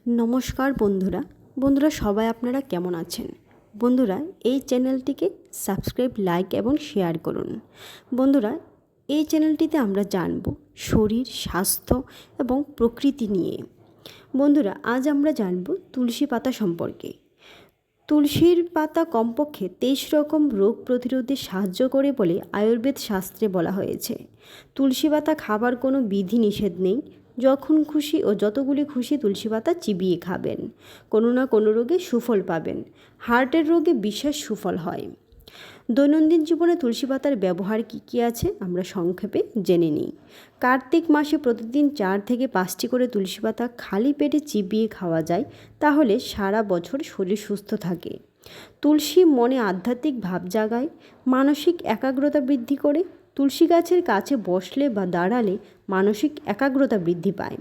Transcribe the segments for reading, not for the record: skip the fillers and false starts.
নমস্কার বন্ধুরা সবাই আপনারা কেমন আছেন? বন্ধুরা, এই চ্যানেলটিকে সাবস্ক্রাইব, লাইক এবং শেয়ার করুন। বন্ধুরা, এই চ্যানেলটিতে আমরা জানব শরীর, স্বাস্থ্য এবং প্রকৃতি নিয়ে। বন্ধুরা, আজ আমরা জানব তুলসী পাতা সম্পর্কে। তুলসীর পাতা কমপক্ষে 23 রকম রোগ প্রতিরোধে সাহায্য করে বলে আয়ুর্বেদ শাস্ত্রে বলা হয়েছে। তুলসী পাতা খাবার কোনো বিধি নিষেধ নেই। যখন খুশি ও যতগুলি খুশি তুলসী পাতা চিবিয়ে খাবেন, কোনো না কোনো রোগে সুফল পাবেন। হার্টের রোগে বিশেষ সুফল হয়। দৈনন্দিন জীবনে তুলসী পাতার ব্যবহার কী আছে আমরা সংক্ষেপে জেনে নিই। কার্তিক মাসে প্রতিদিন 4 থেকে 5টি করে তুলসী পাতা খালি পেটে চিবিয়ে খাওয়া যায়, তাহলে সারা বছর শরীর সুস্থ থাকে। তুলসী মনে আধ্যাত্মিক ভাব জাগায়, মানসিক একাগ্রতা বৃদ্ধি করে। তুলসী গাছের কাছে বসলে বা দাঁড়ালে মানসিক একাগ্রতা বৃদ্ধি পায়।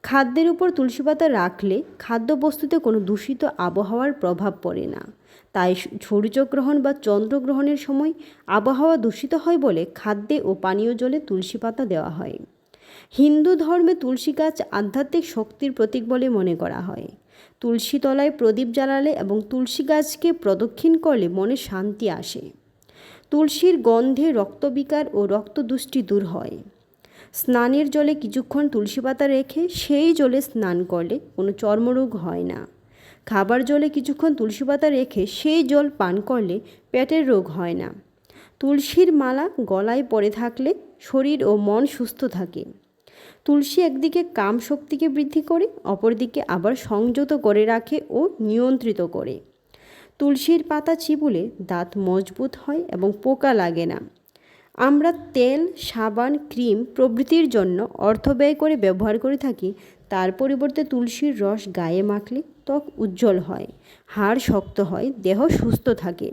খাদ্যের উপর তুলসী পাতা রাখলে খাদ্যবস্তুতে কোনো দূষিত আবহাওয়ার প্রভাব পড়ে না। তাই সূর্যগ্রহণ বা চন্দ্রগ্রহণের সময় আবহাওয়া দূষিত হয় বলে খাদ্যে ও পানীয় জলে তুলসী পাতা দেওয়া হয়। হিন্দু ধর্মে তুলসী গাছ আধ্যাত্মিক শক্তির প্রতীক বলে মনে করা হয়। তুলসী তলায় প্রদীপ জ্বালালে এবং তুলসী গাছকে প্রদক্ষিণ করলে মনে শান্তি আসে। তুলসীর গন্ধে রক্তবিকার ও রক্তদুষ্টি দূর হয়। স্নানের জলে কিছুক্ষণ তুলসী পাতা রেখে সেই জলে স্নান করলে কোনো চর্মরোগ হয় না। খাবার জলে কিছুক্ষণ তুলসী পাতা রেখে সেই জল পান করলে পেটের রোগ হয় না। তুলসীর মালা গলায় পড়ে থাকলে শরীর ও মন সুস্থ থাকে। তুলসী একদিকে কাম শক্তিকে বৃদ্ধি করে, অপরদিকে আবার সংযত করে রাখে ও নিয়ন্ত্রিত করে। তুলসীর পাতা চিবুলে দাঁত মজবুত হয় এবং পোকা লাগে না। আমরা তেল, সাবান, ক্রিম প্রভৃতির জন্য অর্থ ব্যয় করে ব্যবহার করে থাকি। তার পরিবর্তে তুলসীর রস গায়ে মাখলে ত্বক উজ্জ্বল হয়, হাড় শক্ত হয়, দেহ সুস্থ থাকে।